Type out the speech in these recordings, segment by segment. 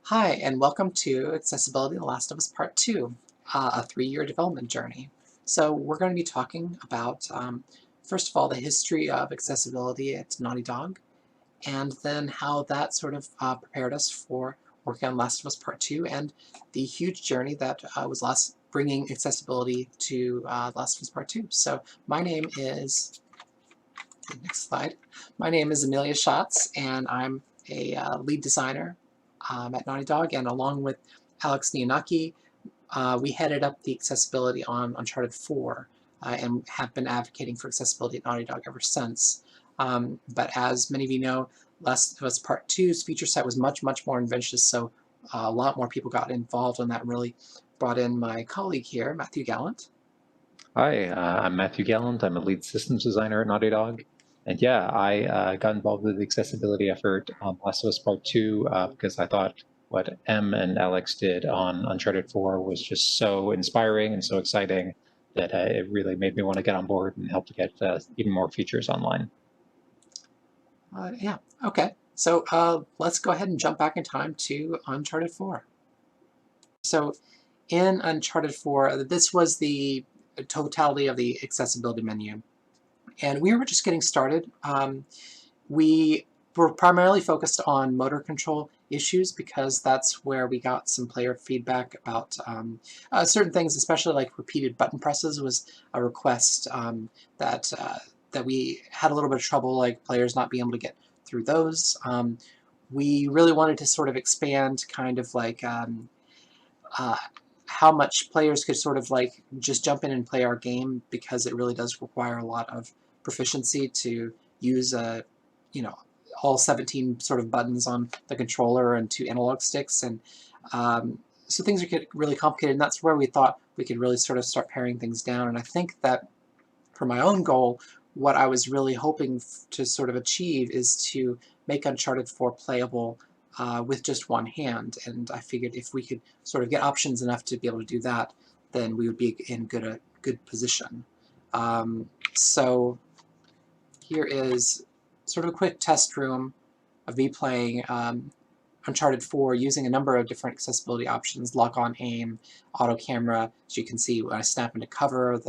Hi, and welcome to Accessibility The Last of Us Part 2, a 3-year development journey. So we're going to be talking about, first of all, the history of accessibility at Naughty Dog, and then how that sort of prepared us for working on Last of Us Part 2, and the huge journey that was bringing accessibility to Last of Us Part 2. So my name is, next slide, my name is Emilia Schatz, and I'm a lead designer at Naughty Dog, and along with Alex Nianaki, we headed up the accessibility on Uncharted 4 and have been advocating for accessibility at Naughty Dog ever since. But as many of you know, Last of Us Part 2's feature set was much more ambitious, so a lot more people got involved, and that really brought in my colleague here, Matthew Gallant. Hi, I'm Matthew Gallant. I'm a lead systems designer at Naughty Dog. And yeah, I got involved with the accessibility effort on Last of Us Part 2 because I thought what Em and Alex did on Uncharted 4 was just so inspiring and so exciting that it really made me want to get on board and help to get even more features online. Yeah, okay. So let's go ahead and jump back in time to Uncharted 4. So in Uncharted 4, this was the totality of the accessibility menu. And we were just getting started. We were primarily focused on motor control issues because that's where we got some player feedback about certain things, especially like repeated button presses was a request that we had a little bit of trouble, like players not being able to get through those. We really wanted to sort of expand kind of like how much players could sort of like just jump in and play our game, because it really does require a lot of proficiency to use all 17 sort of buttons on the controller and 2 analog sticks, and so things get really complicated, and that's where we thought we could really sort of start paring things down. And I think that for my own goal, what I was really hoping to sort of achieve is to make Uncharted 4 playable with just one hand, and I figured if we could sort of get options enough to be able to do that, then we would be in a good position. So here is sort of a quick test room of me playing Uncharted 4 using a number of different accessibility options: lock on aim, auto camera. As you can see, when I snap into cover,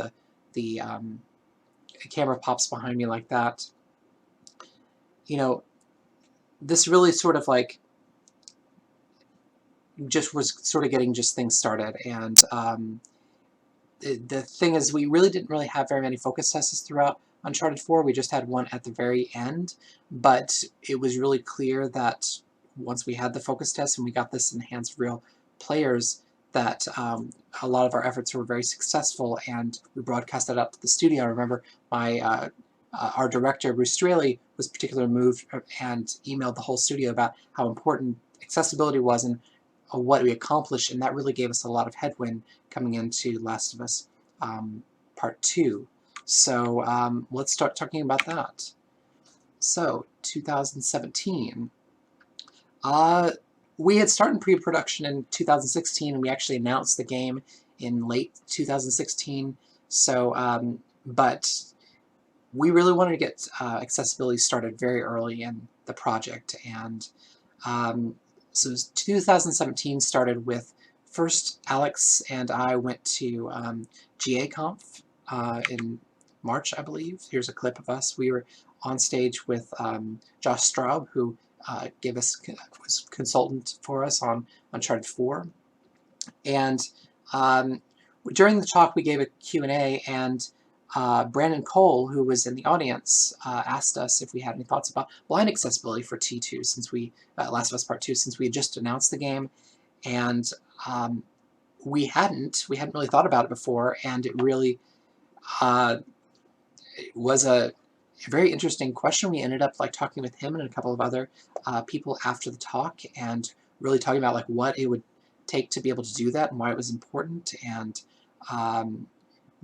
the camera pops behind me like that. You know, this really sort of like just was sort of getting just things started, and the thing is, we really didn't really have very many focus tests throughout Uncharted 4. We just had one at the very end, but it was really clear that once we had the focus test and we got this in the hands of real players, that a lot of our efforts were very successful, and we broadcast that out to the studio. I remember our director, Bruce Straley, was particularly moved and emailed the whole studio about how important accessibility was and what we accomplished, and that really gave us a lot of headwind coming into Last of Us Part 2. So let's start talking about that. So 2017. We had started pre-production in 2016, and we actually announced the game in late 2016. So, but we really wanted to get accessibility started very early in the project, and so 2017 started with, first Alex and I went to GA-Conf in March, I believe. Here's a clip of us. We were on stage with Josh Straub, who was consultant for us on Uncharted 4. And during the talk, we gave a Q&A, and Brandon Cole, who was in the audience, asked us if we had any thoughts about blind accessibility for T2, since Last of Us Part 2, since we had just announced the game, and we hadn't really thought about it before, and it really was a very interesting question. We ended up like talking with him and a couple of other people after the talk, and really talking about like what it would take to be able to do that and why it was important. And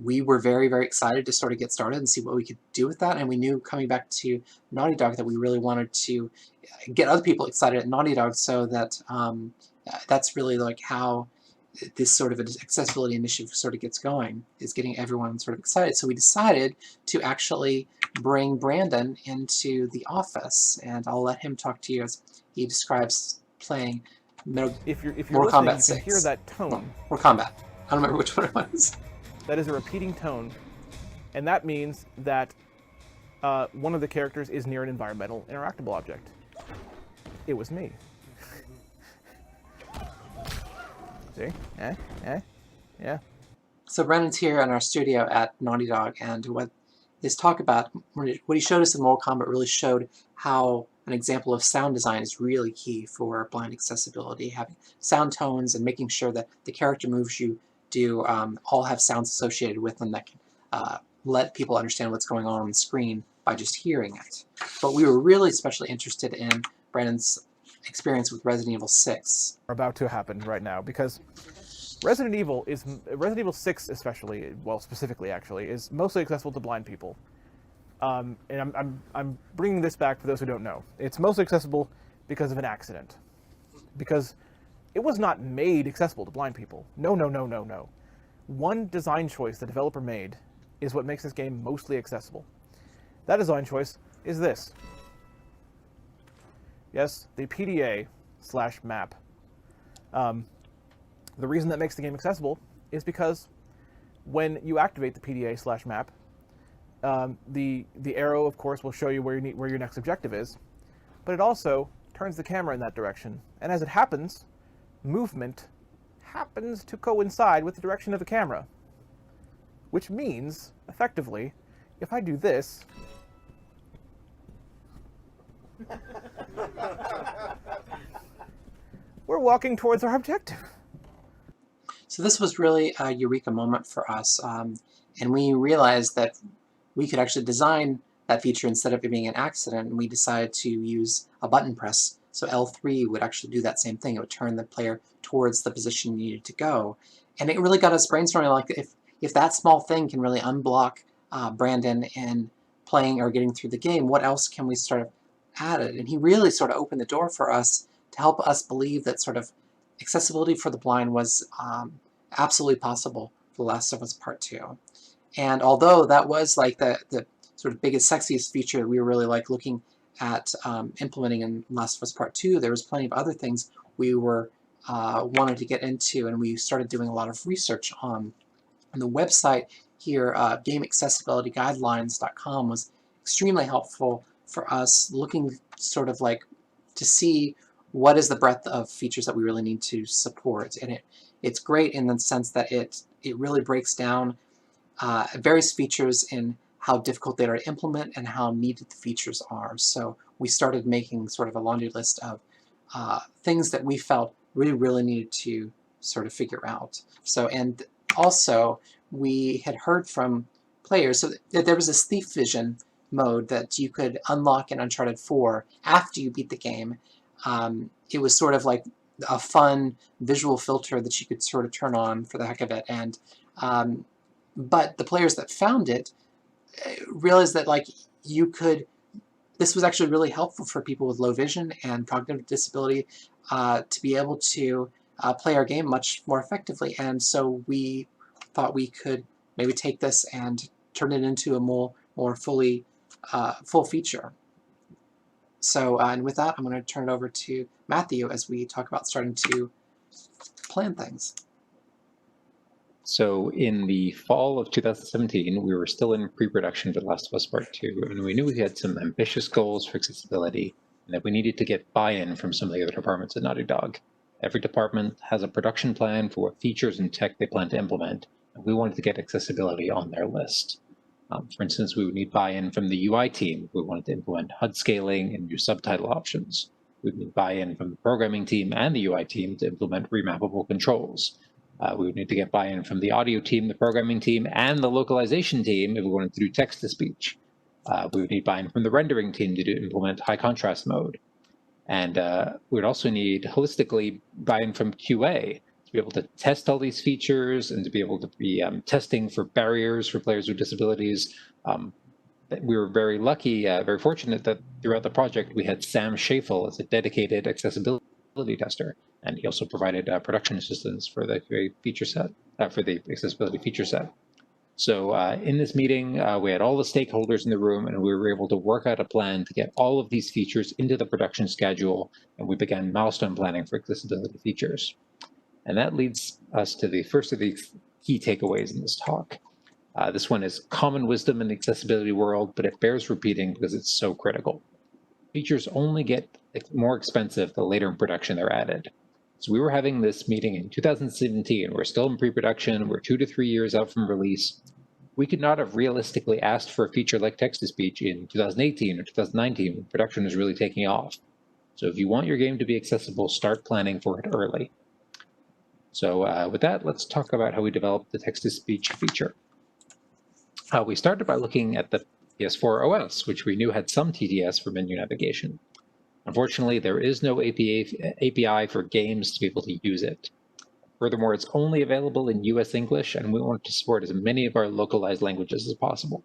we were very excited to sort of get started and see what we could do with that. And we knew coming back to Naughty Dog that we really wanted to get other people excited at Naughty Dog, so that that's really like how this sort of accessibility initiative sort of gets going, is getting everyone sort of excited. So we decided to actually bring Brandon into the office, and I'll let him talk to you as he describes playing If you're Mortal listening, Kombat you can hear 6. that tone. No, Mortal Kombat. I don't remember which one it was. That is a repeating tone, and that means that one of the characters is near an environmental interactable object. It was me. See? Yeah. So Brennan's here in our studio at Naughty Dog, and what his talk about, what he showed us in Mortal Kombat really showed how an example of sound design is really key for blind accessibility, having sound tones and making sure that the character moves you do all have sounds associated with them that can let people understand what's going on the screen by just hearing it. But we were really especially interested in Brennan's experience with Resident Evil 6. About to happen right now, because Resident Evil 6 especially, well, specifically actually, is mostly accessible to blind people. And I'm bringing this back for those who don't know. It's mostly accessible because of an accident. Because it was not made accessible to blind people. No. One design choice the developer made is what makes this game mostly accessible. That design choice is this. Yes, the PDA/map. The reason that makes the game accessible is because when you activate the PDA/map, the arrow, of course, will show you where your next objective is, but it also turns the camera in that direction. And as it happens, movement happens to coincide with the direction of the camera, which means, effectively, if I do this, we're walking towards our objective. So this was really a eureka moment for us, and we realized that we could actually design that feature instead of it being an accident, and we decided to use a button press. So L3 would actually do that same thing. It would turn the player towards the position you needed to go. And it really got us brainstorming, like, if that small thing can really unblock Brandon in playing or getting through the game, what else can we sort of add it? And he really sort of opened the door for us to help us believe that sort of accessibility for the blind was absolutely possible for The Last of Us Part 2. And although that was like the sort of biggest, sexiest feature that we were really like looking at implementing in Last of Us Part 2, there was plenty of other things we were wanted to get into, and we started doing a lot of research on. And the website here, gameaccessibilityguidelines.com, was extremely helpful for us looking sort of like to see what is the breadth of features that we really need to support. And it's great in the sense that it really breaks down various features in how difficult they are to implement and how needed the features are. So we started making sort of a laundry list of things that we felt really needed to sort of figure out. So, and also we had heard from players, so there was this thief vision mode that you could unlock in Uncharted 4 after you beat the game. It was sort of like a fun visual filter that you could sort of turn on for the heck of it, and but the players that found it realized that like this was actually really helpful for people with low vision and cognitive disability to be able to play our game much more effectively. And so we thought we could maybe take this and turn it into a more fully full feature. So, and with that, I'm going to turn it over to Matthew as we talk about starting to plan things. So in the fall of 2017, we were still in pre-production for The Last of Us Part 2, and we knew we had some ambitious goals for accessibility, and that we needed to get buy-in from some of the other departments at Naughty Dog. Every department has a production plan for what features and tech they plan to implement, and we wanted to get accessibility on their list. For instance, we would need buy-in from the UI team. We wanted to implement HUD scaling and new subtitle options. We would need buy-in from the programming team and the UI team to implement remappable controls. We would need to get buy-in from the audio team, the programming team, and the localization team if we wanted to do text-to-speech. We would need buy-in from the rendering team to implement high contrast mode. And we would also need, holistically, buy-in from QA to be able to test all these features and to be able to be testing for barriers for players with disabilities. We were very lucky, very fortunate that throughout the project we had Sam Schafel as a dedicated accessibility tester, and he also provided production assistance for the feature set, for the accessibility feature set. So in this meeting, we had all the stakeholders in the room, and we were able to work out a plan to get all of these features into the production schedule, and we began milestone planning for accessibility features. And that leads us to the first of the key takeaways in this talk. This one is common wisdom in the accessibility world, but it bears repeating because it's so critical. Features only get more expensive the later in production they're added. So we were having this meeting in 2017. We're still in pre-production. We're 2 to 3 years out from release. We could not have realistically asked for a feature like text-to-speech in 2018 or 2019 when production was really taking off. So if you want your game to be accessible, start planning for it early. So with that, let's talk about how we developed the text-to-speech feature. We started by looking at the PS4 OS, which we knew had some TTS for menu navigation. Unfortunately, there is no API for games to be able to use it. Furthermore, it's only available in US English, and we want to support as many of our localized languages as possible.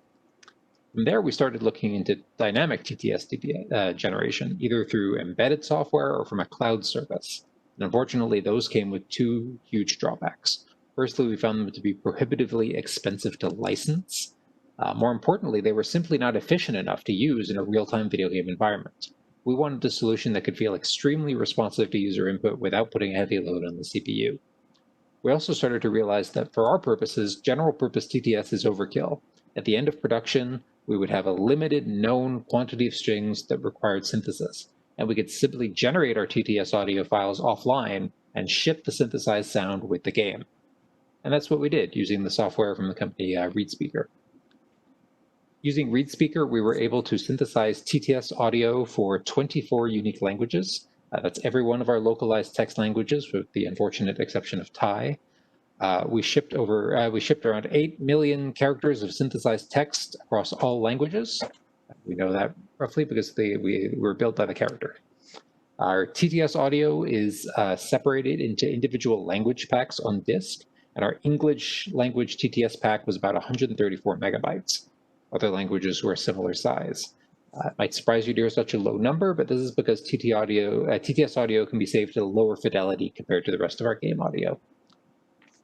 From there, we started looking into dynamic TTS generation, either through embedded software or from a cloud service. And unfortunately, those came with 2 huge drawbacks. Firstly, we found them to be prohibitively expensive to license. More importantly, they were simply not efficient enough to use in a real-time video game environment. We wanted a solution that could feel extremely responsive to user input without putting a heavy load on the CPU. We also started to realize that for our purposes, general-purpose TTS is overkill. At the end of production, we would have a limited known quantity of strings that required synthesis, and we could simply generate our TTS audio files offline and ship the synthesized sound with the game. And that's what we did using the software from the company ReadSpeaker. Using ReadSpeaker, we were able to synthesize TTS audio for 24 unique languages. That's every one of our localized text languages, with the unfortunate exception of Thai. We shipped around 8 million characters of synthesized text across all languages. We know that roughly because we were built by the character. Our TTS audio is separated into individual language packs on disk, and our English language TTS pack was about 134 megabytes. Other languages were a similar size. It might surprise you to hear such a low number, but this is because TTS audio can be saved at a lower fidelity compared to the rest of our game audio.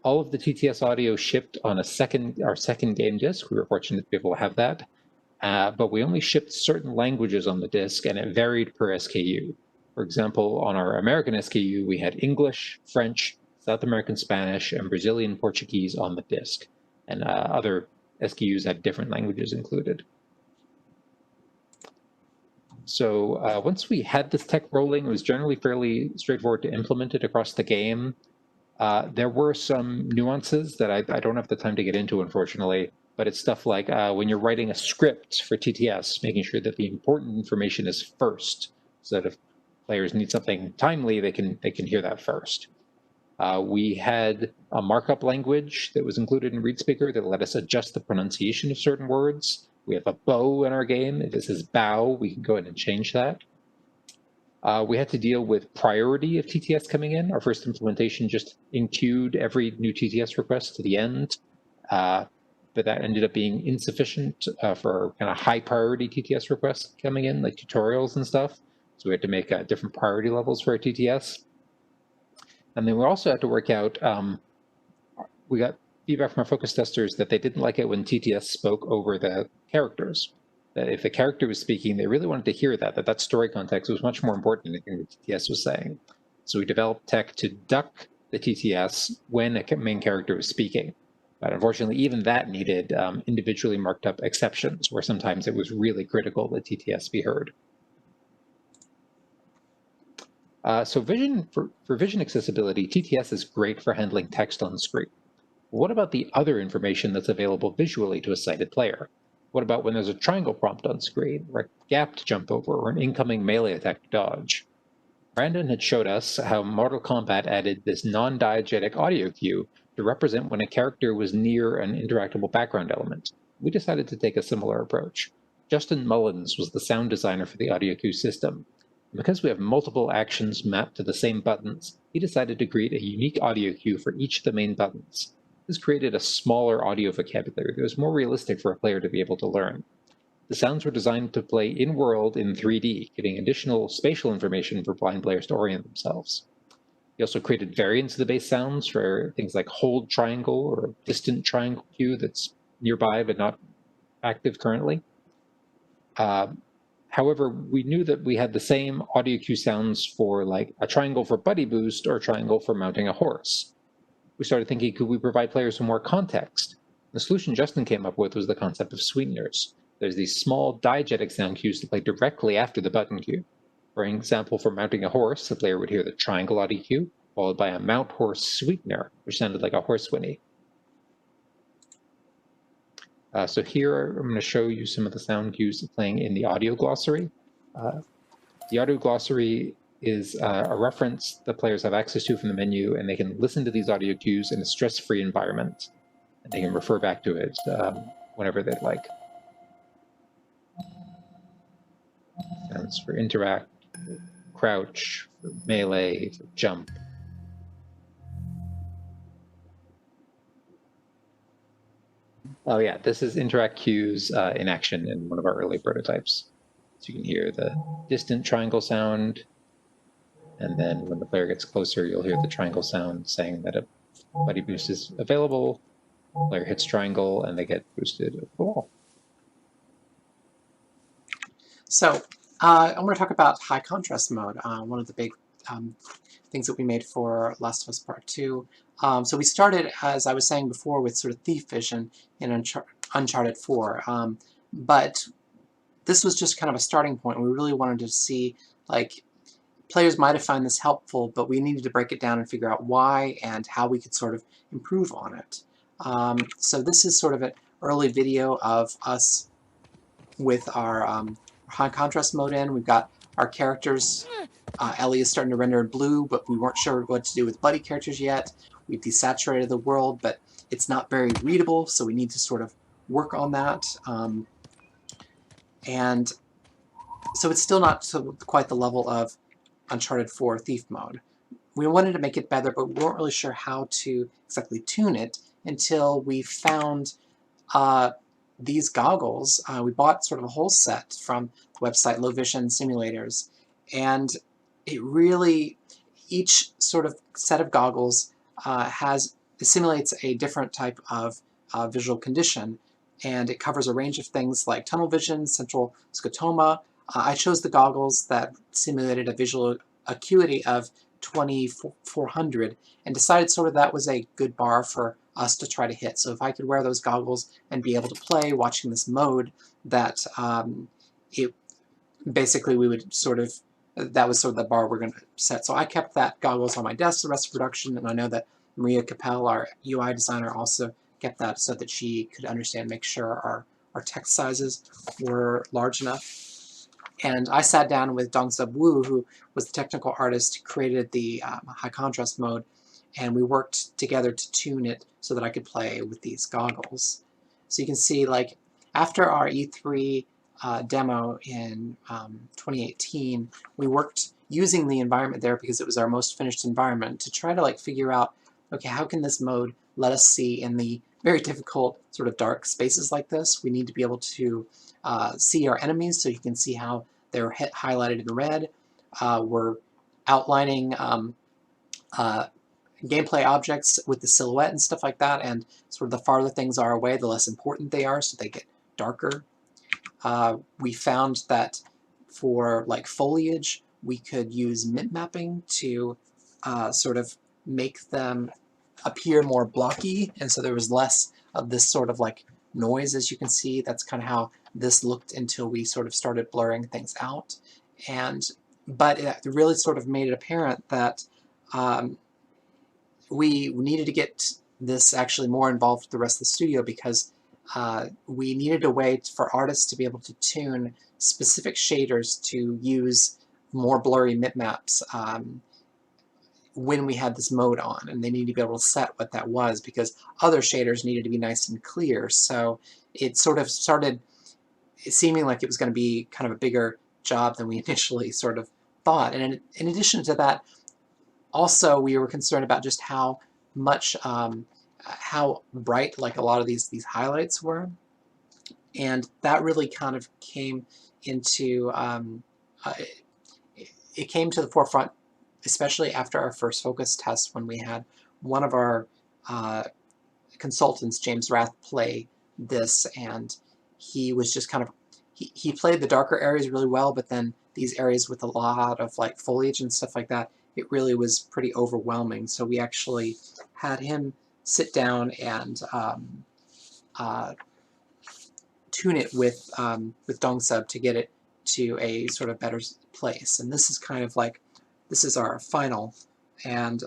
All of the TTS audio shipped on our second game disk. We were fortunate to be able to have that, but we only shipped certain languages on the disk, and it varied per SKU. For example, on our American SKU, we had English, French, South American Spanish, and Brazilian Portuguese on the disk, and other SKUs had different languages included. So once we had this tech rolling, it was generally fairly straightforward to implement it across the game. There were some nuances that I don't have the time to get into, unfortunately, but it's stuff like when you're writing a script for TTS, making sure that the important information is first, so that if players need something timely, they can hear that first. We had a markup language that was included in ReadSpeaker that let us adjust the pronunciation of certain words. We have a bow in our game. If it says bow, we can go ahead and change that. We had to deal with priority of TTS coming in. Our first implementation just enqueued every new TTS request to the end, but that ended up being insufficient for kind of high priority TTS requests coming in, like tutorials and stuff. So we had to make different priority levels for our TTS. And then we also had to work out, we got feedback from our focus testers that they didn't like it when TTS spoke over the characters. That if the character was speaking, they really wanted to hear that story context was much more important than anything the TTS was saying. So we developed tech to duck the TTS when a main character was speaking. But unfortunately, even that needed individually marked up exceptions, where sometimes it was really critical that TTS be heard. So for vision accessibility, TTS is great for handling text on screen. What about the other information that's available visually to a sighted player? What about when there's a triangle prompt on screen, or a gap to jump over, or an incoming melee attack to dodge? Brandon had showed us how Mortal Kombat added this non-diegetic audio cue to represent when a character was near an interactable background element. We decided to take a similar approach. Justin Mullins was the sound designer for the audio cue system. Because we have multiple actions mapped to the same buttons, he decided to create a unique audio cue for each of the main buttons. This created a smaller audio vocabulary that was more realistic for a player to be able to learn. The sounds were designed to play in-world in 3D, giving additional spatial information for blind players to orient themselves. He also created variants of the base sounds for things like hold triangle or distant triangle cue that's nearby but not active currently. However, we knew that we had the same audio cue sounds for like a triangle for buddy boost or a triangle for mounting a horse. We started thinking, could we provide players with more context? The solution Justin came up with was the concept of sweeteners. There's these small diegetic sound cues that play directly after the button cue. For example, for mounting a horse, the player would hear the triangle audio cue, followed by a mount horse sweetener, which sounded like a horse whinny. So here I'm going to show you some of the sound cues playing in the audio glossary. The audio glossary is a reference that players have access to from the menu, and they can listen to these audio cues in a stress-free environment. And they can refer back to it whenever they'd like. Sounds for interact, for crouch, for melee, for jump. Oh yeah, this is interact cues in action in one of our early prototypes. So you can hear the distant triangle sound, and then when the player gets closer, you'll hear the triangle sound saying that a buddy boost is available. Player hits triangle, and they get boosted over the wall. So I want to talk about high contrast mode, one of the big things that we made for Last of Us Part 2. So we started, as I was saying before, with sort of thief vision in Uncharted 4. But this was just kind of a starting point. We really wanted to see, like, players might have found this helpful, but we needed to break it down and figure out why and how we could sort of improve on it. So this is sort of an early video of us with our high contrast mode in. We've got our characters. Ellie is starting to render in blue, but we weren't sure what to do with buddy characters yet. We've desaturated the world, but it's not very readable, so we need to sort of work on that. And so it's still not to quite the level of Uncharted 4 Thief mode. We wanted to make it better, but we weren't really sure how to exactly tune it until we found these goggles. We bought sort of a whole set from the website Low Vision Simulators, and it really, each sort of set of goggles simulates a different type of visual condition, and it covers a range of things like tunnel vision, central scotoma. I chose the goggles that simulated a visual acuity of 2400 and decided sort of that was a good bar for us to try to hit. So if I could wear those goggles and be able to play watching this mode, that it basically we would sort of, that was sort of the bar we're going to set. So I kept that goggles on my desk the rest of production, and I know that Maria Capel, our UI designer, also kept that so that she could understand, make sure our text sizes were large enough. And I sat down with Dongsub Wu, who was the technical artist who created the high contrast mode, and we worked together to tune it so that I could play with these goggles. So you can see, like, after our E3 demo in 2018, we worked using the environment there because it was our most finished environment to try to, like, figure out, okay, how can this mode let us see in the very difficult sort of dark spaces like this? We need to be able to see our enemies, so you can see how they're highlighted in red. We're outlining gameplay objects with the silhouette and stuff like that, and sort of the farther things are away, the less important they are, so they get darker. We found that for like foliage, we could use mint mapping to sort of make them appear more blocky, and so there was less of this sort of like noise, as you can see. That's kind of how this looked until we sort of started blurring things out. But it really sort of made it apparent that we needed to get this actually more involved with the rest of the studio, because we needed a way for artists to be able to tune specific shaders to use more blurry bitmaps when we had this mode on, and they needed to be able to set what that was, because other shaders needed to be nice and clear. So it sort of started seeming like it was going to be kind of a bigger job than we initially sort of thought. And in addition to that, also we were concerned about just how much how bright like a lot of these highlights were, and that really kind of came into it came to the forefront, especially after our first focus test, when we had one of our consultants, James Rath, play this, and he was just kind of, he played the darker areas really well, but then these areas with a lot of like foliage and stuff like that, it really was pretty overwhelming. So we actually had him sit down and tune it with Dongsub to get it to a sort of better place. And this is kind of like, this is our final. And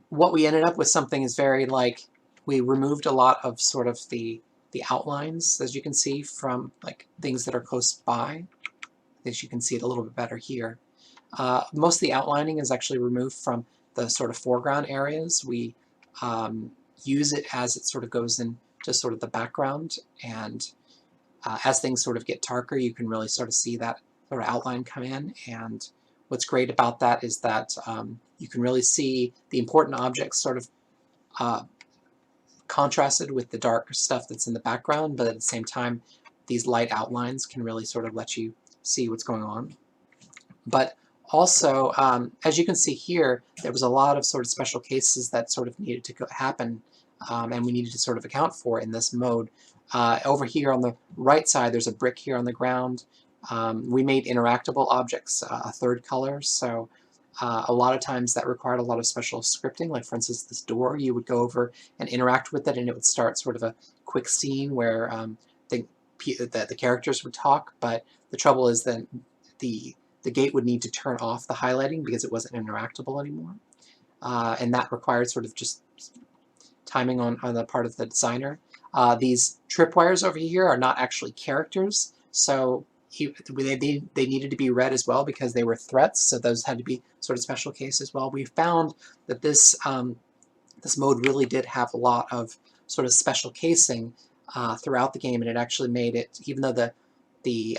what we ended up with something is very like, we removed a lot of sort of the outlines, as you can see, from like things that are close by. As you can see it a little bit better here. Most of the outlining is actually removed from the sort of foreground areas. We use it as it sort of goes into sort of the background, and as things sort of get darker, you can really sort of see that sort of outline come in. And what's great about that is that you can really see the important objects sort of contrasted with the dark stuff that's in the background, but at the same time, these light outlines can really sort of let you see what's going on. But also, as you can see here, there was a lot of sort of special cases that sort of needed to happen, and we needed to sort of account for in this mode. Over here on the right side, there's a brick here on the ground. We made interactable objects a third color, so a lot of times that required a lot of special scripting. Like for instance, this door, you would go over and interact with it, and it would start sort of a quick scene where the characters would talk. But the trouble is that the gate would need to turn off the highlighting because it wasn't interactable anymore, and that required sort of just timing on the part of the designer. These tripwires over here are not actually characters, so they needed to be read as well because they were threats, so those had to be sort of special case as well. We found that this this mode really did have a lot of sort of special casing throughout the game, and it actually made it, even though the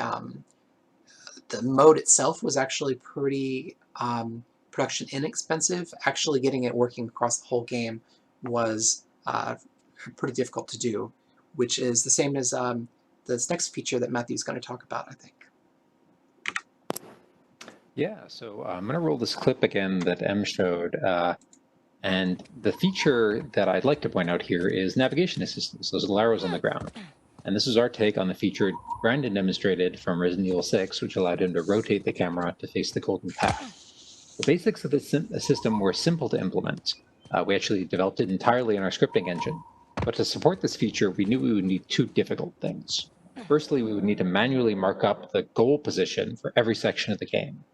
mode itself was actually pretty production inexpensive, actually getting it working across the whole game was pretty difficult to do, which is the same as this next feature that Matthew's going to talk about, I think. Yeah, so I'm going to roll this clip again that Em showed. And the feature that I'd like to point out here is navigation assistance, those little arrows on the ground. And this is our take on the feature Brandon demonstrated from Resident Evil 6, which allowed him to rotate the camera to face the golden path. The basics of the system were simple to implement. We actually developed it entirely in our scripting engine. But to support this feature, we knew we would need two difficult things. Firstly, we would need to manually mark up the goal position for every section of the game.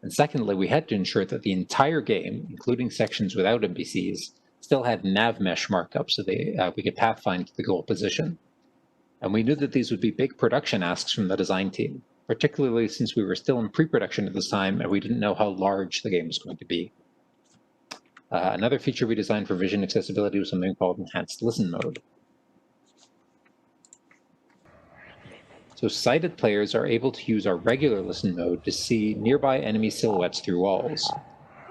And secondly, we had to ensure that the entire game, including sections without NPCs, still had nav mesh markup so we could pathfind to the goal position. And we knew that these would be big production asks from the design team, particularly since we were still in pre-production at this time and we didn't know how large the game was going to be. Another feature we designed for vision accessibility was something called Enhanced Listen Mode. So sighted players are able to use our regular listen mode to see nearby enemy silhouettes through walls.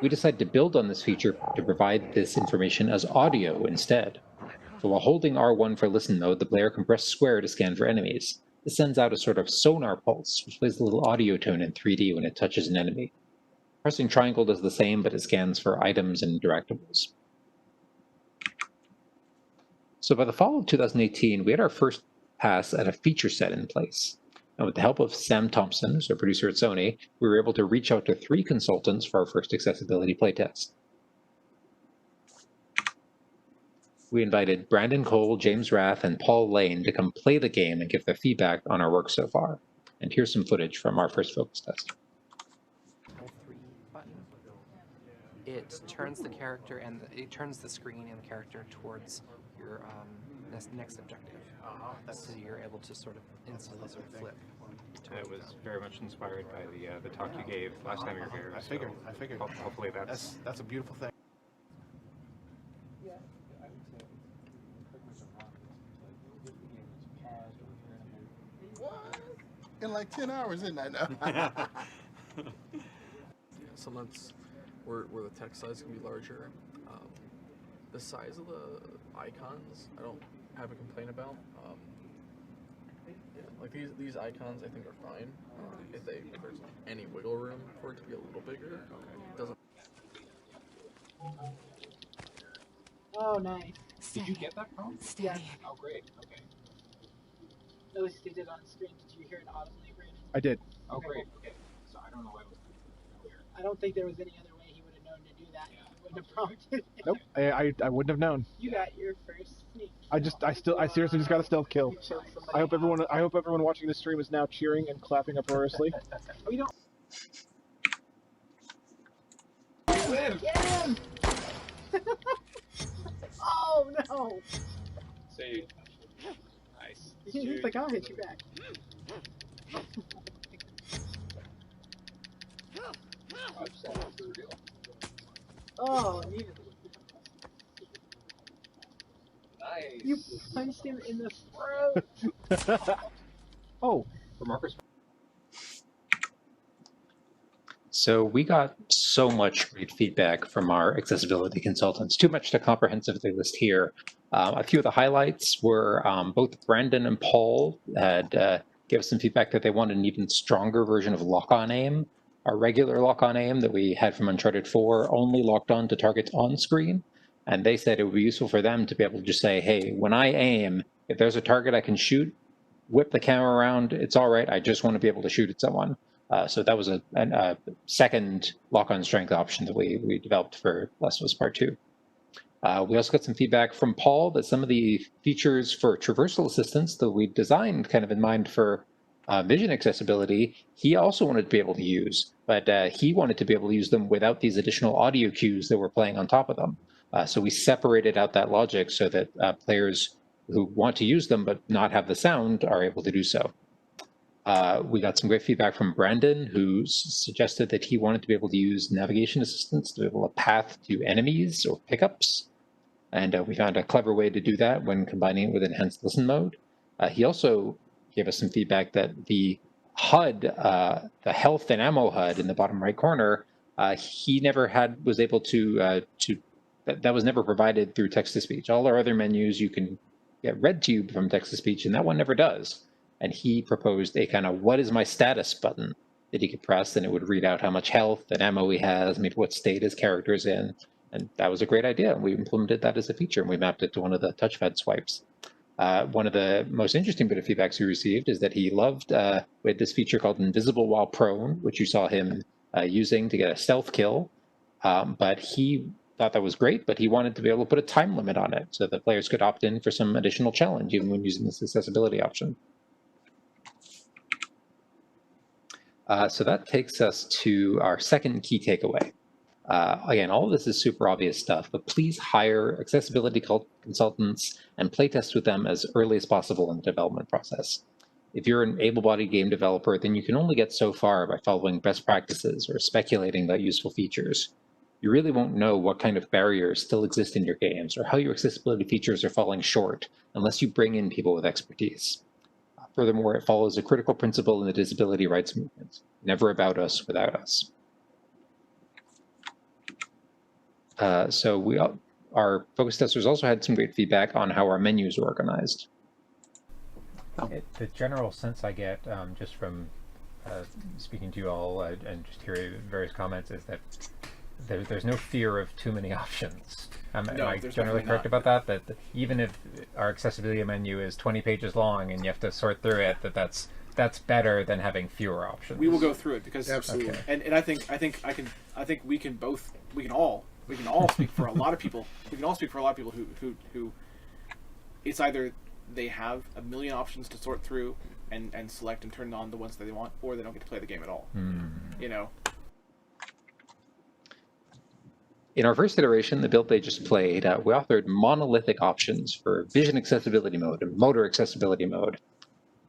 We decided to build on this feature to provide this information as audio instead. So while holding R1 for listen mode, the player can press square to scan for enemies. This sends out a sort of sonar pulse, which plays a little audio tone in 3D when it touches an enemy. Pressing triangle does the same, but it scans for items and interactables. So by the fall of 2018, we had our first pass at a feature set in place. And with the help of Sam Thompson, who's a producer at Sony, we were able to reach out to 3 consultants for our first accessibility playtest. We invited Brandon Cole, James Rath, and Paul Lane to come play the game and give their feedback on our work so far. And here's some footage from our first focus test. It turns the character and it turns the screen and the character towards your next objective. So you're able to sort of instantly sort of flip. It was very much inspired by the talk you gave last time you were here. I figured. Hopefully That's a beautiful thing. What? In like 10 hours, isn't I know? Sometimes where the text size can be larger. The size of the icons, I don't have a complaint about. Yeah, like these icons, I think are fine. If there's any wiggle room for it to be a little bigger, it doesn't. Oh, nice. Did you get that phone? Steady. Oh, great. Okay. At least they did on screen. Did you hear it audibly, Brandon? I did. Oh, great. Okay. So I don't know why it was clear. I don't think there was any other way he would have known to do that. He wouldn't have prompted. Nope. I wouldn't have known. You got your first sneak. I seriously just got a stealth kill. You killed somebody. I hope everyone watching this stream is now cheering and clapping uproariously. We don't. Live! Get him! Oh no! See. Nice. He's like, I'll hit you back. Oh, needed. Nice. You punched him in the throat. Oh, For Marcus. So we got so much great feedback from our accessibility consultants, too much to comprehensively list here. A few of the highlights were both Brandon and Paul had gave us some feedback that they wanted an even stronger version of lock-on aim. Our regular lock-on aim that we had from Uncharted 4 only locked on to targets on screen. And they said it would be useful for them to be able to just say, hey, when I aim, if there's a target I can shoot, whip the camera around, it's all right, I just want to be able to shoot at someone. So that was a second lock-on strength option that we developed for Last of Us Part 2. We also got some feedback from Paul that some of the features for traversal assistance that we designed kind of in mind for vision accessibility, he also wanted to be able to use, but he wanted to be able to use them without these additional audio cues that were playing on top of them. So we separated out that logic so that players who want to use them but not have the sound are able to do so. We got some great feedback from Brandon, who suggested that he wanted to be able to use navigation assistance to be able to path to enemies or pickups. And we found a clever way to do that when combining it with enhanced listen mode. He also gave us some feedback that the HUD, the health and ammo HUD in the bottom right corner, he never was able to that was never provided through text-to-speech. All our other menus you can get read to you from text-to-speech, and that one never does. And he proposed a kind of what is my status button that he could press, and it would read out how much health and ammo he has, maybe what state his character is in. And that was a great idea. And we implemented that as a feature, and we mapped it to one of the touchpad swipes. One of the most interesting bit of feedbacks we received is that he loved, we had this feature called Invisible While Prone, which you saw him using to get a stealth kill. But he thought that was great, but he wanted to be able to put a time limit on it so that players could opt in for some additional challenge, even when using this accessibility option. So that takes us to our second key takeaway. Again, all of this is super obvious stuff, but please hire accessibility consultants and playtest with them as early as possible in the development process. If you're an able-bodied game developer, then you can only get so far by following best practices or speculating about useful features. You really won't know what kind of barriers still exist in your games or how your accessibility features are falling short unless you bring in people with expertise. Furthermore, it follows a critical principle in the disability rights movement: never about us without us. So our focus testers also had some great feedback on how our menus are organized. The general sense I get just from speaking to you all and just hearing various comments is that there's no fear of too many options. Am I generally correct about that? That even if our accessibility menu is 20 pages long and you have to sort through it, that's better than having fewer options. We will go through it because Absolutely. Okay. and I think we can all speak for a lot of people. We can all speak for a lot of people who it's either they have a million options to sort through and select and turn on the ones that they want, or they don't get to play the game at all. You know. In our first iteration, the build they just played, we authored monolithic options for vision accessibility mode and motor accessibility mode.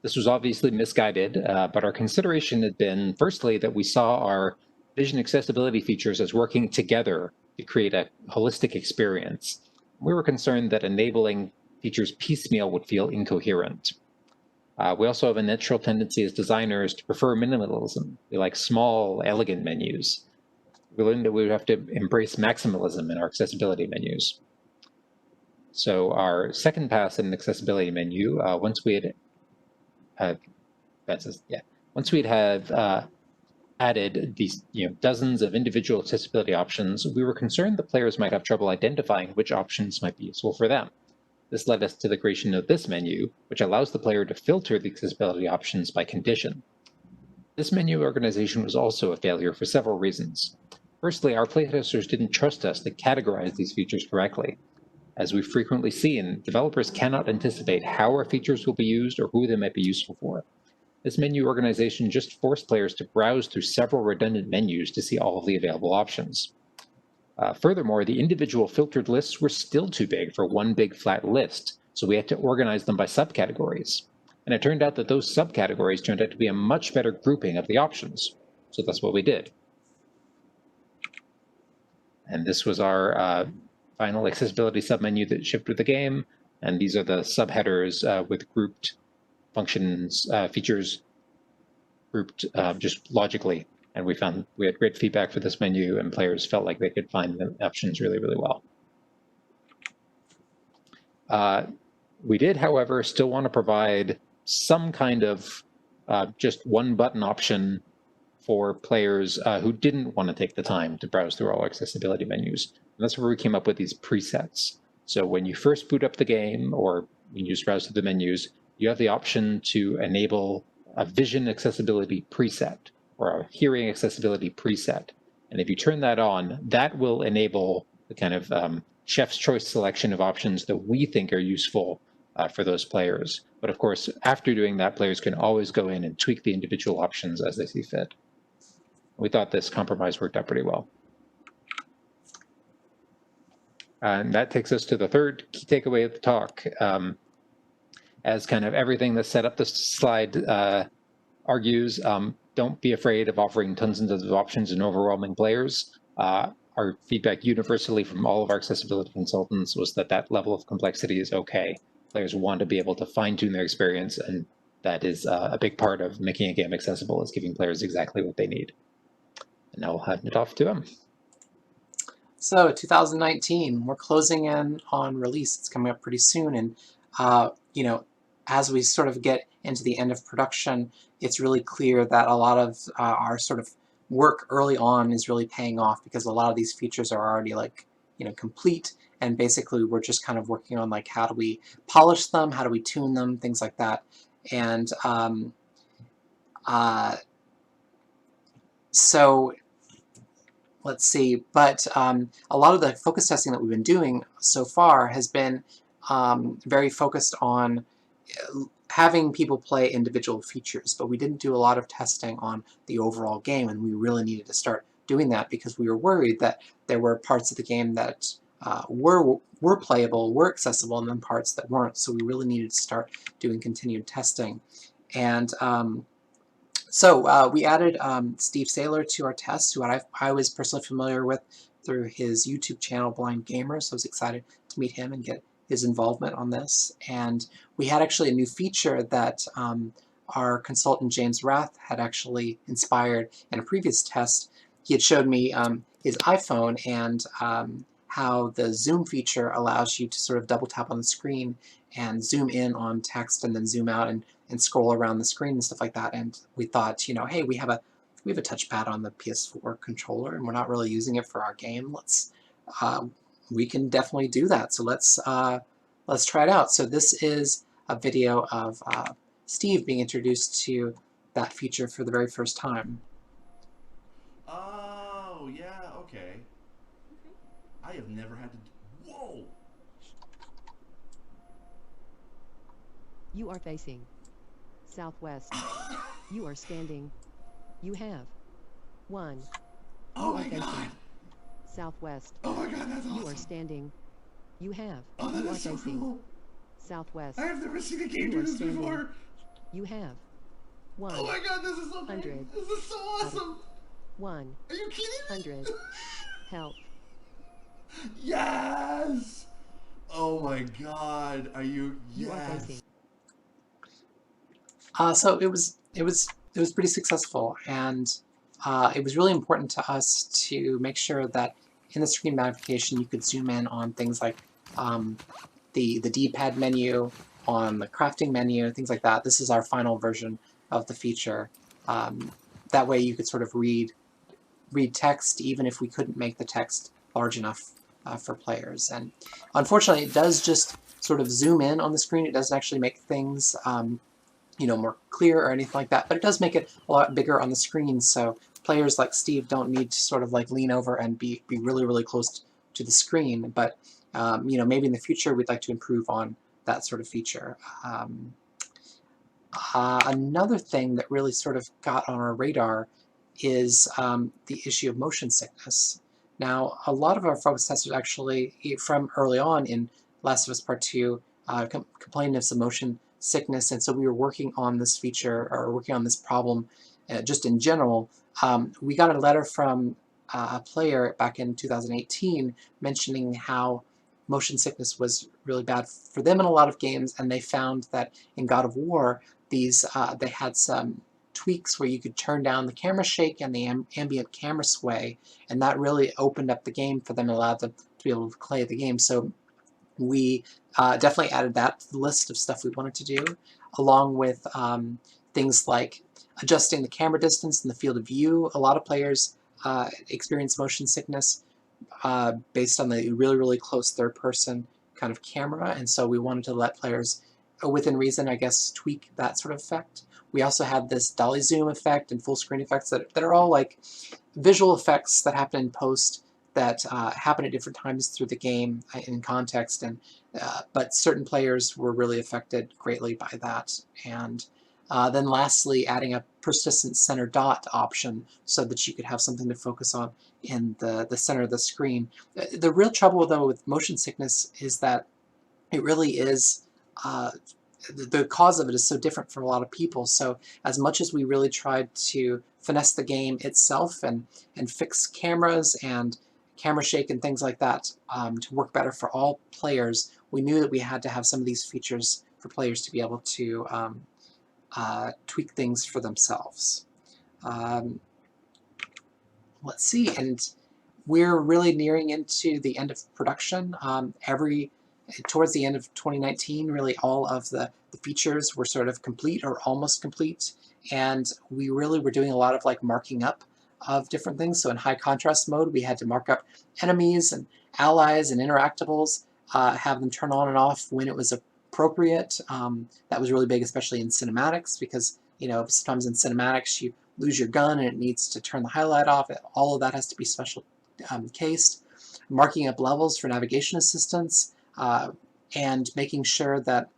This was obviously misguided, but our consideration had been, firstly, that we saw our vision accessibility features as working together to create a holistic experience. We were concerned that enabling features piecemeal would feel incoherent. We also have a natural tendency as designers to prefer minimalism. We like small, elegant menus. We learned that we would have to embrace maximalism in our accessibility menus. So our second pass in an accessibility menu, once we had added these dozens of individual accessibility options, we were concerned that players might have trouble identifying which options might be useful for them. This led us to the creation of this menu, which allows the player to filter the accessibility options by condition. This menu organization was also a failure for several reasons. Firstly, our playtesters didn't trust us to categorize these features correctly. As we've frequently seen, developers cannot anticipate how our features will be used or who they might be useful for. This menu organization just forced players to browse through several redundant menus to see all of the available options. Furthermore, the individual filtered lists were still too big for one big flat list, so we had to organize them by subcategories. And it turned out that those subcategories turned out to be a much better grouping of the options. So that's what we did. And this was our final accessibility submenu that shipped with the game. And these are the subheaders with grouped functions, features grouped just logically. And we had great feedback for this menu, and players felt like they could find the options really, really well. We did, however, still want to provide some kind of just one button option for players who didn't want to take the time to browse through all accessibility menus. And that's where we came up with these presets. So when you first boot up the game, or when you just browse through the menus, you have the option to enable a vision accessibility preset or a hearing accessibility preset. And if you turn that on, that will enable the kind of chef's choice selection of options that we think are useful for those players. But of course, after doing that, players can always go in and tweak the individual options as they see fit. We thought this compromise worked out pretty well. And that takes us to the third key takeaway of the talk. As kind of everything that's set up this slide argues, don't be afraid of offering tons and tons of options and overwhelming players. Our feedback universally from all of our accessibility consultants was that that level of complexity is okay. Players want to be able to fine-tune their experience, and that is a big part of making a game accessible, is giving players exactly what they need. And now we'll hand it off to him. So 2019, we're closing in on release. It's coming up pretty soon, and you know, as we sort of get into the end of production, it's really clear that a lot of our sort of work early on is really paying off, because a lot of these features are already, like, you know, complete, and basically we're just kind of working on, like, how do we polish them, how do we tune them, things like that. And so let's see, but a lot of the focus testing that we've been doing so far has been very focused on having people play individual features, but we didn't do a lot of testing on the overall game, and we really needed to start doing that because we were worried that there were parts of the game that were playable, were accessible, and then parts that weren't, so we really needed to start doing continued testing. And so we added Steve Saylor to our tests, who I was personally familiar with through his YouTube channel, Blind Gamer, so I was excited to meet him and get his involvement on this. And we had actually a new feature that our consultant James Rath had actually inspired in a previous test. He had showed me his iPhone and how the zoom feature allows you to sort of double tap on the screen and zoom in on text and then zoom out and scroll around the screen and stuff like that. And we thought, you know, hey, we have a touchpad on the PS4 controller and we're not really using it for our game. Let's we can definitely do that. So let's try it out. So this is a video of Steve being introduced to that feature for the very first time. Oh yeah, okay. I have never had to. Whoa! You are facing southwest. You are standing. You have 1. Oh my god! Southwest. Oh my god, that's awesome! You are standing. You have. Oh, that you is so facing cool! Southwest. I have never seen a game do this before! You have 1. Oh my god, this is so great! 100. This is so awesome! 1. Are you kidding me? 100. Help. Yes! Oh my god, are you? You are Yes! facing. So it was pretty successful, and it was really important to us to make sure that in the screen magnification you could zoom in on things like the D-pad menu, on the crafting menu, things like that. This is our final version of the feature. That way you could sort of read text even if we couldn't make the text large enough for players. And unfortunately it does just sort of zoom in on the screen. It doesn't actually make things more clear or anything like that, but it does make it a lot bigger on the screen, so players like Steve don't need to sort of like lean over and be really, really close to the screen. But maybe in the future we'd like to improve on that sort of feature. Another thing that really sort of got on our radar is the issue of motion sickness. Now, a lot of our focus testers actually, from early on in Last of Us Part 2, complained of some motion sickness, and so we were working on this feature, or working on this problem just in general. We got a letter from a player back in 2018 mentioning how motion sickness was really bad for them in a lot of games, and they found that in God of War, they had some tweaks where you could turn down the camera shake and the ambient camera sway, and that really opened up the game for them and allowed them to be able to play the game. So we definitely added that to the list of stuff we wanted to do, along with things like adjusting the camera distance and the field of view. A lot of players experience motion sickness based on the really, really close third-person kind of camera, and so we wanted to let players, within reason, I guess, tweak that sort of effect. We also have this dolly zoom effect and full screen effects that are all like visual effects that happen in post that happen at different times through the game in context, and but certain players were really affected greatly by that. And then lastly, adding a persistent center dot option so that you could have something to focus on in the center of the screen. The real trouble, though, with motion sickness is that it really is the cause of it is so different for a lot of people. So as much as we really tried to finesse the game itself and fix cameras and camera shake and things like that to work better for all players, we knew that we had to have some of these features for players to be able to tweak things for themselves. Let's see, and we're really nearing into the end of production. Towards the end of 2019, really all of the features were sort of complete or almost complete, and we really were doing a lot of like marking up of different things. So in high contrast mode, we had to mark up enemies and allies and interactables, have them turn on and off when it was appropriate. That was really big, especially in cinematics, because sometimes in cinematics you lose your gun and it needs to turn the highlight off. All of that has to be special cased. Marking up levels for navigation assistance, and making sure that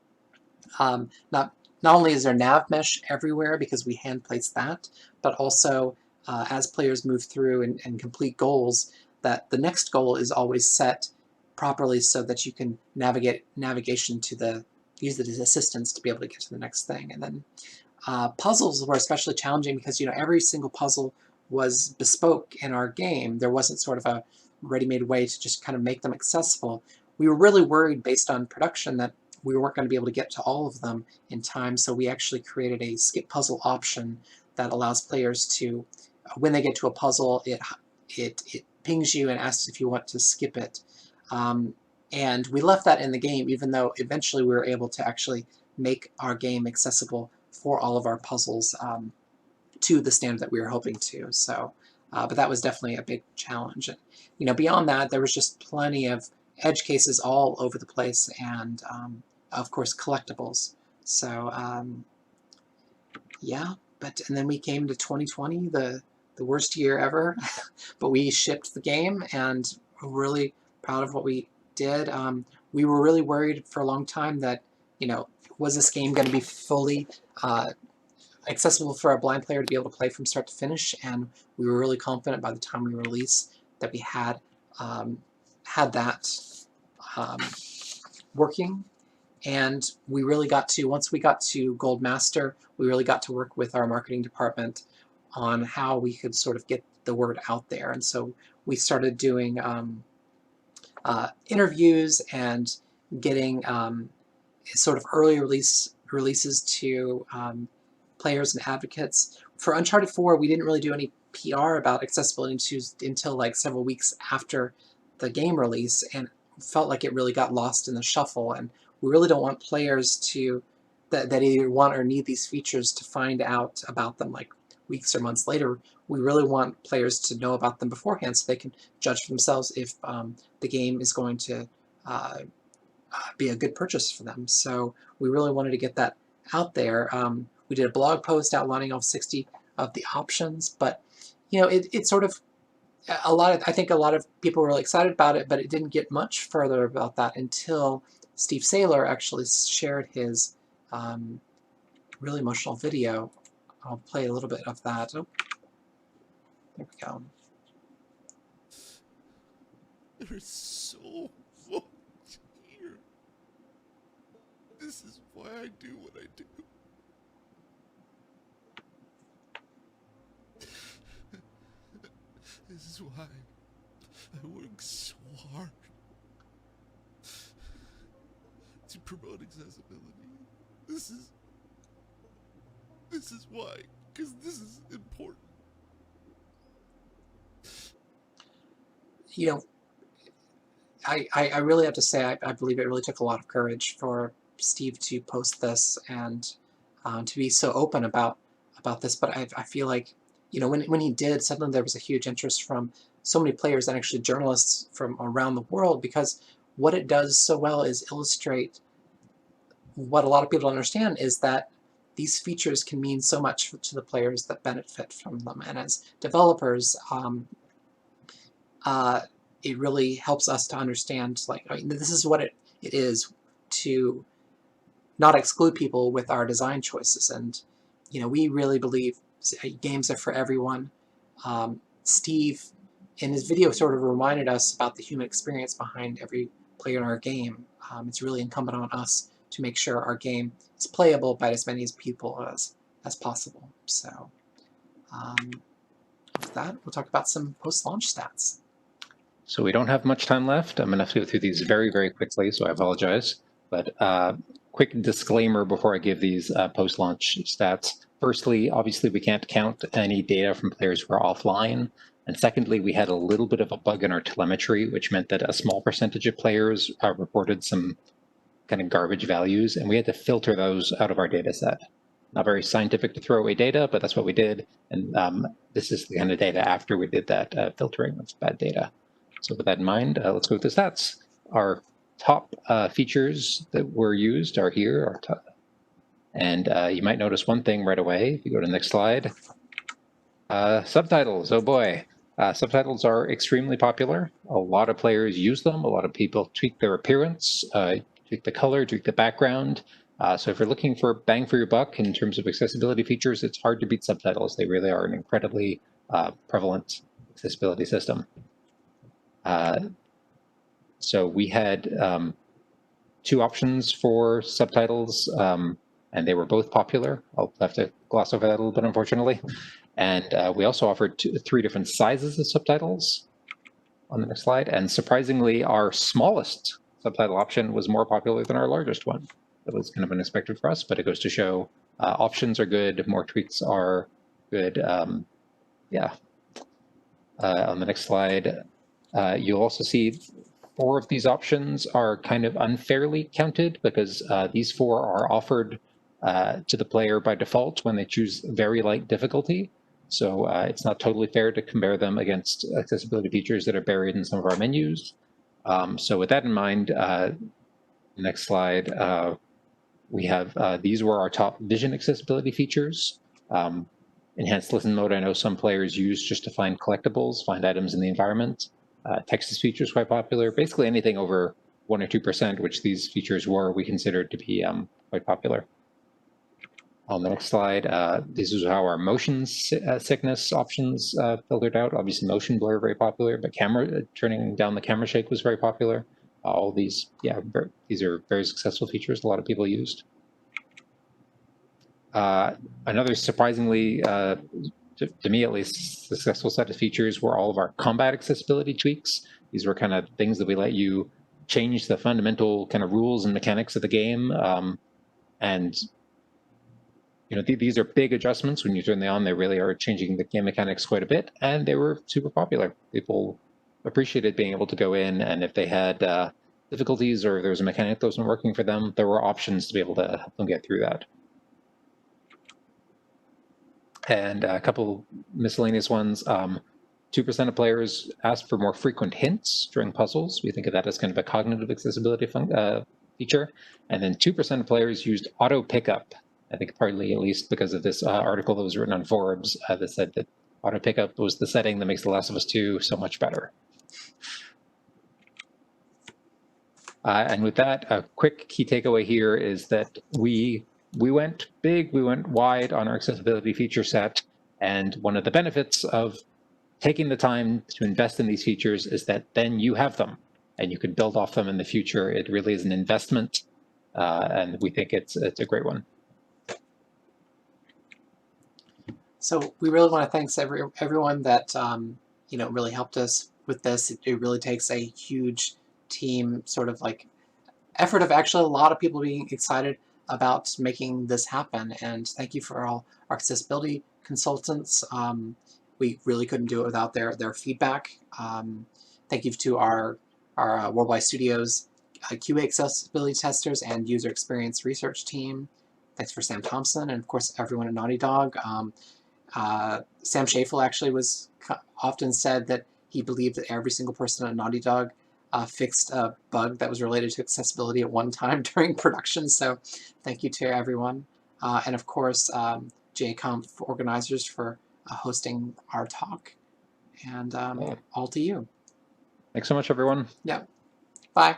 not only is there nav mesh everywhere because we hand place that, but also as players move through and complete goals, that the next goal is always set properly so that you can navigation to use the assistance to be able to get to the next thing. And then puzzles were especially challenging because every single puzzle was bespoke in our game. There wasn't sort of a ready-made way to just kind of make them accessible. We were really worried based on production that we weren't going to be able to get to all of them in time, so we actually created a skip puzzle option that allows players to, when they get to a puzzle, it pings you and asks if you want to skip it. And we left that in the game, even though eventually we were able to actually make our game accessible for all of our puzzles to the standard that we were hoping to. So, but that was definitely a big challenge. And, beyond that, there was just plenty of edge cases all over the place, and of course collectibles. So yeah, and then we came to 2020, the worst year ever, but we shipped the game and we're really proud of what we did. We were really worried for a long time that, was this game going to be fully accessible for a blind player to be able to play from start to finish, and we were really confident by the time we released that we had that working. And we really got to, once we got to Gold Master, we really got to work with our marketing department on how we could sort of get the word out there. And so we started doing interviews and getting sort of early releases to players and advocates. For Uncharted 4, we didn't really do any PR about accessibility issues until like several weeks after the game release, and felt like it really got lost in the shuffle. And we really don't want players to that either want or need these features to find out about them like weeks or months later. We really want players to know about them beforehand so they can judge for themselves if the game is going to be a good purchase for them. So we really wanted to get that out there. We did a blog post outlining all 60 of the options, but it sort of I think a lot of people were really excited about it, but it didn't get much further about that until Steve Saylor actually shared his really emotional video. I'll play a little bit of that. Oh, there we go. There's so much here. This is why I do what I do. This is why I work so hard to promote accessibility. This is why, because this is important. I really have to say I believe it really took a lot of courage for Steve to post this and to be so open about this. But I feel like when he did, suddenly there was a huge interest from so many players and actually journalists from around the world, because what it does so well is illustrate what a lot of people don't understand, is that these features can mean so much to the players that benefit from them. And as developers, it really helps us to understand, this is what it is to not exclude people with our design choices. And we really believe games are for everyone. Steve, in his video, sort of reminded us about the human experience behind every player in our game. It's really incumbent on us to make sure our game is playable by as many people as possible. So with that, we'll talk about some post-launch stats. So we don't have much time left. I'm going to have to go through these very, very quickly, so I apologize. But quick disclaimer before I give these post-launch stats. Firstly, obviously, we can't count any data from players who are offline. And secondly, we had a little bit of a bug in our telemetry, which meant that a small percentage of players reported some kind of garbage values, and we had to filter those out of our data set. Not very scientific to throw away data, but that's what we did. And this is the kind of data after we did that filtering of bad data. So with that in mind, let's go with the stats. Our top features that were used are here. And you might notice one thing right away. If you go to the next slide. Subtitles, oh boy. Subtitles are extremely popular. A lot of players use them. A lot of people tweak their appearance, tweak the color, tweak the background. So if you're looking for bang for your buck in terms of accessibility features, it's hard to beat subtitles. They really are an incredibly prevalent accessibility system. So we had 2 options for subtitles, and they were both popular. I'll have to gloss over that a little bit, unfortunately. And we also offered 3 different sizes of subtitles on the next slide. And surprisingly, our smallest subtitle option was more popular than our largest one. That was kind of unexpected for us, but it goes to show options are good, more tweaks are good. Yeah. On the next slide, you'll also see 4 of these options are kind of unfairly counted, because these 4 are offered to the player by default when they choose very light difficulty. So it's not totally fair to compare them against accessibility features that are buried in some of our menus. So with that in mind, next slide, we have these were our top vision accessibility features. Enhanced listen mode, I know some players use just to find collectibles, find items in the environment. Text feature is quite popular. Basically anything over 1 or 2%, which these features were, we considered to be quite popular. On the next slide, this is how our motion sickness options filtered out. Obviously, motion blur very popular, but turning down the camera shake was very popular. All these, yeah, these are very successful features a lot of people used. Another surprisingly, to me at least, successful set of features were all of our combat accessibility tweaks. These were kind of things that we let you change the fundamental kind of rules and mechanics of the game, and these are big adjustments. When you turn them on, they really are changing the game mechanics quite a bit, and they were super popular. People appreciated being able to go in, and if they had difficulties or if there was a mechanic that wasn't working for them, there were options to be able to help them get through that. And a couple miscellaneous ones. 2% of players asked for more frequent hints during puzzles. We think of that as kind of a cognitive accessibility feature. And then 2% of players used auto pickup. I think partly at least because of this article that was written on Forbes that said that auto pickup was the setting that makes The Last of Us 2 so much better. And with that, a quick key takeaway here is that we went big, we went wide on our accessibility feature set. And one of the benefits of taking the time to invest in these features is that then you have them and you can build off them in the future. It really is an investment, and we think it's a great one. So we really want to thank everyone that really helped us with this. It really takes a huge team sort of like effort of actually a lot of people being excited about making this happen. And thank you for all our accessibility consultants. We really couldn't do it without their feedback. Thank you to our Worldwide Studios QA accessibility testers and user experience research team. Thanks for Sam Thompson and of course everyone at Naughty Dog. Sam Schafel actually was often said that he believed that every single person at Naughty Dog fixed a bug that was related to accessibility at one time during production. So thank you to everyone. And of course, JConf organizers for hosting our talk. And all to you. Thanks so much, everyone. Yeah. Bye.